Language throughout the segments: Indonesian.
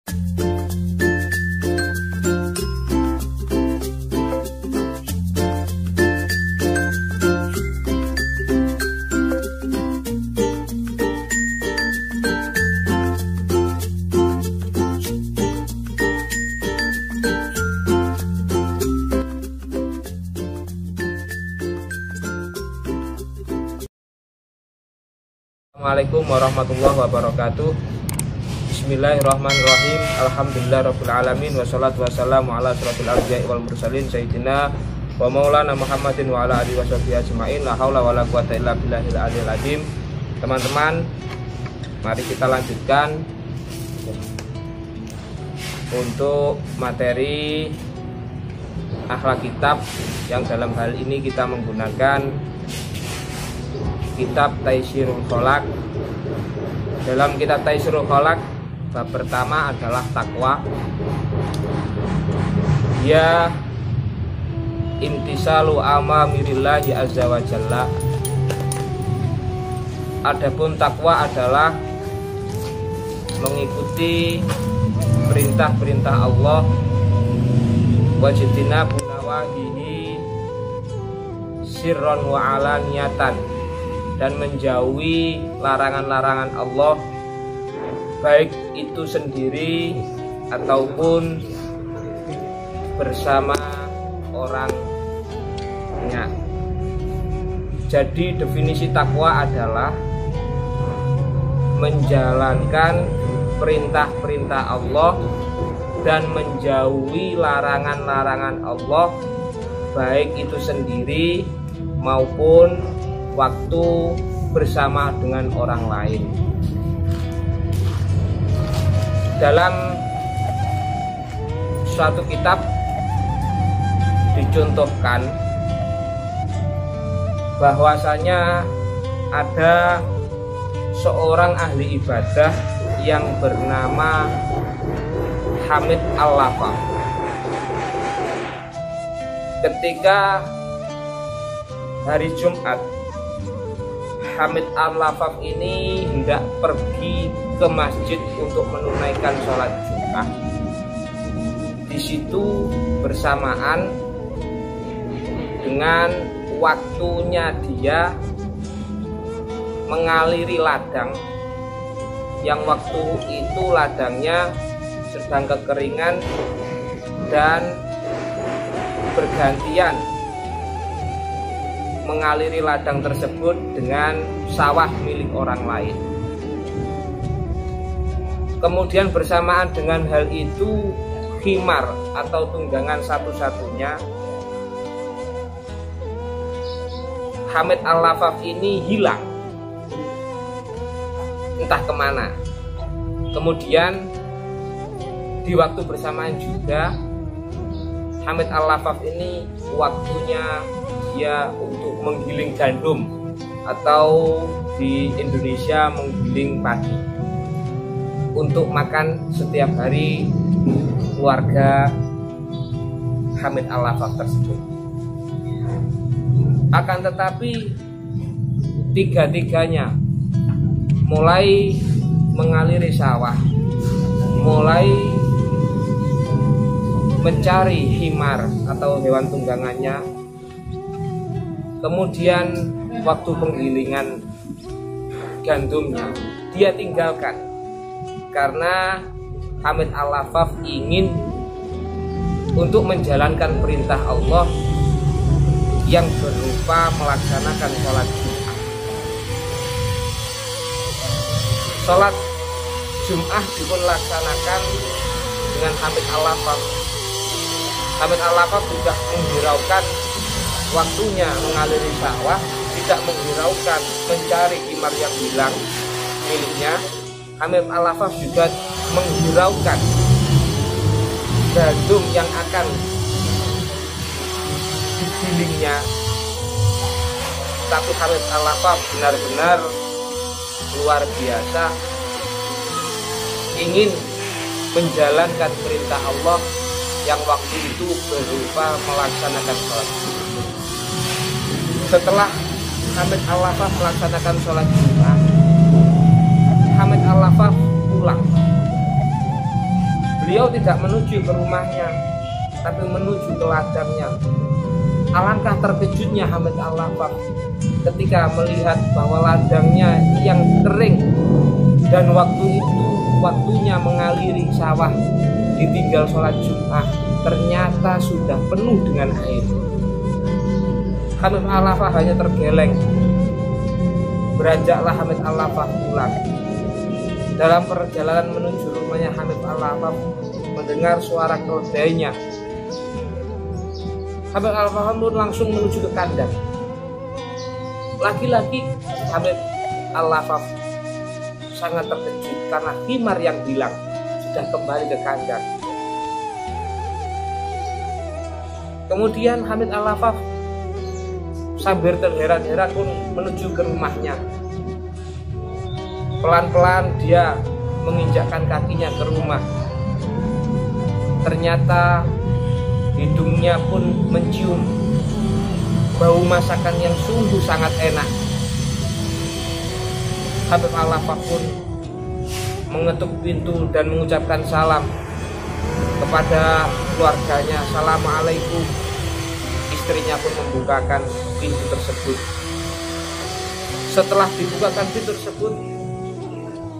Assalamualaikum warahmatullahi wabarakatuh. Bismillahirrahmanirrahim. Alhamdulillahirabbil alamin wassalatu wassalamu ala asyrofil anbiya'i wal mursalin sayyidina wa maulana Muhammadin wa ala alihi washabihi ajmain. La haula wala quwata illa billahil aliyil azim. Teman-teman, mari kita lanjutkan untuk materi akhlak kitab yang dalam hal ini kita menggunakan kitab Taisirul Khalaq. Dalam kitab Taisirul Khalaq, bab pertama adalah takwa. Ya intisalu amamirillahi azza wa jalla. Adapun takwa adalah mengikuti perintah-perintah Allah, wajibina bunawahihi sirron wa alaniyatan, dan menjauhi larangan-larangan Allah, baik itu sendiri ataupun bersama orangnya. Jadi definisi takwa adalah menjalankan perintah-perintah Allah dan menjauhi larangan-larangan Allah, baik itu sendiri maupun waktu bersama dengan orang lain. Dalam suatu kitab dicontohkan bahwasanya ada seorang ahli ibadah yang bernama Hamid Al-Lafaf. Ketika hari Jumat, Hamid Al-Lafaf ini hendak pergi ke masjid untuk menunaikan sholat Jumat. Di situ bersamaan dengan waktunya dia mengaliri ladang, yang waktu itu ladangnya sedang kekeringan dan bergantian mengaliri ladang tersebut dengan sawah milik orang lain. Kemudian bersamaan dengan hal itu, khimar atau tunggangan satu-satunya Hamid Al-Lafaf ini hilang, entah kemana. Kemudian di waktu bersamaan juga Hamid Al-Lafaf ini waktunya dia untuk menggiling gandum, atau di Indonesia menggiling padi, untuk makan setiap hari keluarga Hamid Al-Lafaf tersebut. Akan tetapi tiga-tiganya mulai mengaliri sawah, mulai mencari himar atau hewan tunggangannya. Kemudian waktu penggilingan gandumnya dia tinggalkan, karena Hamid Al-Lafaf ingin untuk menjalankan perintah Allah yang berupa melaksanakan sholat Jumat. Sholat Jumat dilaksanakan dengan Hamid Al-Lafaf. Hamid Al-Lafaf sudah menghiraukan waktunya mengaliri sawah, tidak menghiraukan mencari himar yang hilang miliknya. Hamid Al-Lafaf juga menghiraukan gandum yang akan digilingnya. Tapi Hamid Al-Lafaf benar-benar luar biasa, ingin menjalankan perintah Allah yang waktu itu berupa melaksanakan sholat. Setelah Hamid Al-Lafaf melaksanakan sholat Jumat, Hamid Al-Lafaf pulang. Beliau tidak menuju ke rumahnya, tapi menuju ke ladangnya. Alangkah terkejutnya Hamid Al-Lafaf ketika melihat bahwa ladangnya yang kering dan waktu itu waktunya mengaliri sawah ditinggal sholat Jumat ternyata sudah penuh dengan air. Hamid Al-Lafaf hanya tergeleng. Beranjaklah Hamid Al-Lafaf pulang. Dalam perjalanan menuju rumahnya, Hamid Al-Lafaf mendengar suara keledainya. Hamid Al-Lafaf pun langsung menuju ke kandang. Lagi-lagi Hamid Al-Lafaf sangat terkejut karena himar yang hilang sudah kembali ke kandang. Kemudian Hamid Al-Lafaf sambil terheran-heran pun menuju ke rumahnya. Pelan-pelan dia menginjakkan kakinya ke rumah. Ternyata hidungnya pun mencium bau masakan yang sungguh sangat enak. Hamid Al-Lafaf pun mengetuk pintu dan mengucapkan salam kepada keluarganya. Assalamualaikum. Istrinya pun membukakan pintu tersebut. Setelah dibukakan pintu tersebut,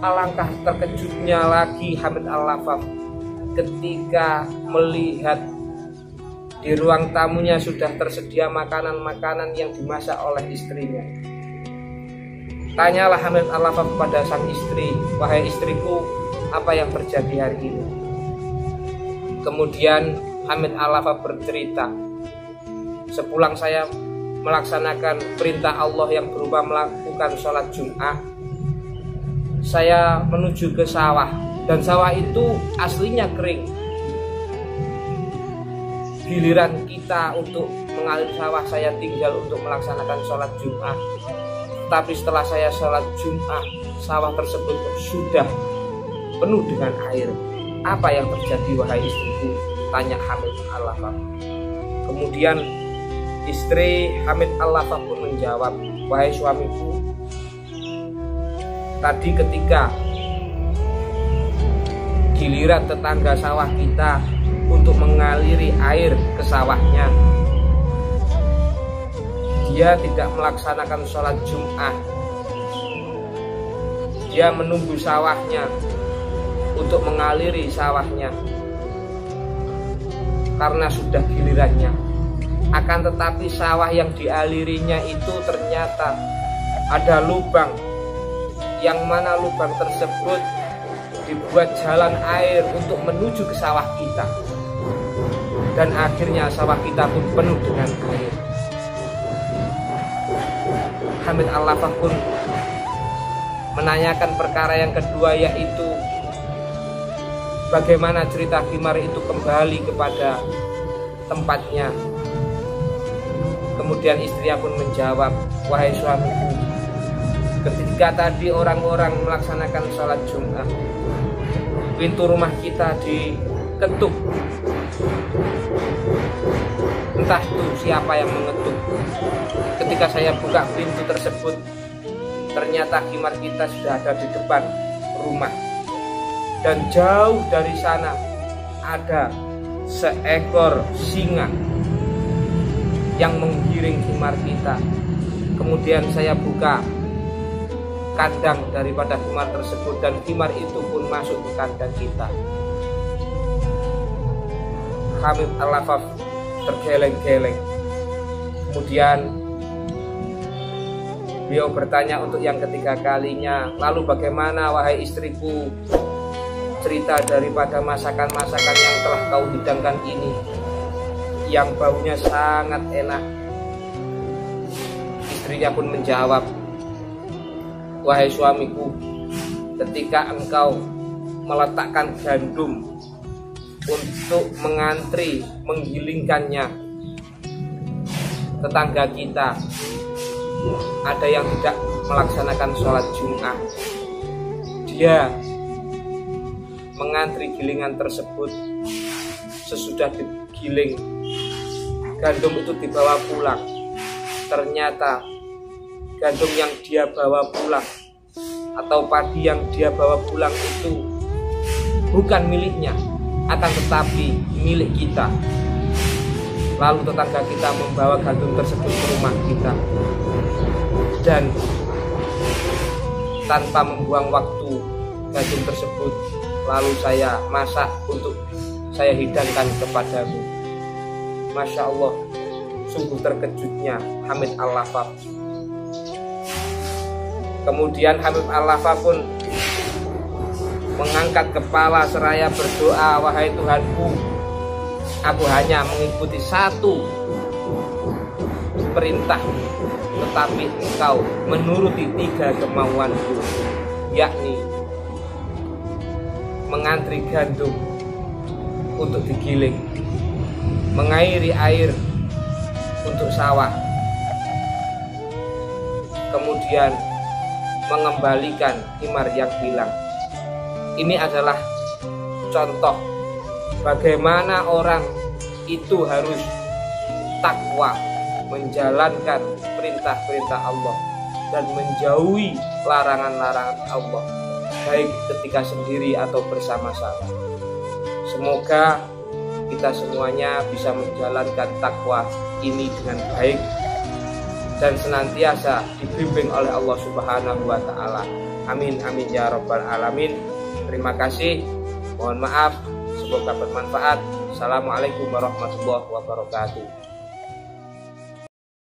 alangkah terkejutnya lagi Hamid Al-Lafaf ketika melihat di ruang tamunya sudah tersedia makanan-makanan yang dimasak oleh istrinya. Tanyalah Hamid Al-Lafaf kepada sang istri, "Wahai istriku, apa yang terjadi hari ini?" Kemudian Hamid Al-Lafaf bercerita, "Sepulang saya melaksanakan perintah Allah yang berupa melakukan sholat Jumat, saya menuju ke sawah, dan sawah itu aslinya kering. Giliran kita untuk mengalir sawah, saya tinggal untuk melaksanakan sholat Jumat. Tapi setelah saya sholat Jumat, sawah tersebut sudah penuh dengan air. Apa yang terjadi, wahai istriku?" tanya Hamid Al-Lafaf. Kemudian istri Hamid Al-Lafaf pun menjawab, "Wahai suamiku, tadi ketika giliran tetangga sawah kita untuk mengaliri air ke sawahnya, dia tidak melaksanakan sholat Jumat. Dia menunggu sawahnya untuk mengaliri sawahnya karena sudah gilirannya. Akan tetapi sawah yang dialirinya itu ternyata ada lubang, yang mana lubang tersebut dibuat jalan air untuk menuju ke sawah kita, dan akhirnya sawah kita pun penuh dengan air." Hamid Al-Lafaf pun menanyakan perkara yang kedua, yaitu bagaimana cerita himar itu kembali kepada tempatnya. Kemudian istrinya pun menjawab, "Wahai suamiku, ketika tadi orang-orang melaksanakan sholat Jumat, pintu rumah kita diketuk. Entah itu siapa yang mengetuk. Ketika saya buka pintu tersebut, ternyata himar kita sudah ada di depan rumah. Dan jauh dari sana ada seekor singa yang menggiring himar kita. Kemudian saya buka kandang daripada himar tersebut, dan himar itu pun masuk ke kandang kita." Hamid Al-Lafaf tergeleng-geleng. Kemudian beliau bertanya untuk yang ketiga kalinya, "Lalu bagaimana, wahai istriku, cerita daripada masakan-masakan yang telah kau hidangkan ini, yang baunya sangat enak?" Istrinya pun menjawab, "Wahai suamiku, ketika engkau meletakkan gandum untuk mengantri menggilingkannya, tetangga kita ada yang tidak melaksanakan sholat Jumat. Dia mengantri gilingan tersebut. Sesudah digiling, gandum itu dibawa pulang. Ternyata gandum yang dia bawa pulang atau padi yang dia bawa pulang itu bukan miliknya, akan tetapi milik kita. Lalu tetangga kita membawa gandum tersebut ke rumah kita, dan tanpa membuang waktu gandum tersebut lalu saya masak untuk saya hidangkan kepadamu. Masya Allah, sungguh terkejutnya Hamid Al-Laffaf. Kemudian Hamid Al-Laffaf pun mengangkat kepala seraya berdoa, wahai Tuhanku, aku hanya mengikuti satu perintah, tetapi engkau menuruti 3 kemauanku, yakni mengantri gandum untuk digiling, mengairi air untuk sawah, kemudian mengembalikan himar yang hilang. Ini adalah contoh bagaimana orang itu harus takwa, menjalankan perintah-perintah Allah dan menjauhi larangan-larangan Allah, baik ketika sendiri atau bersama-sama. Semoga kita semuanya bisa menjalankan takwa ini dengan baik dan senantiasa dibimbing oleh Allah Subhanahu wa Ta'ala. Amin amin ya rabbal alamin. Terima kasih, mohon maaf, semoga bermanfaat. Assalamualaikum warahmatullahi wabarakatuh.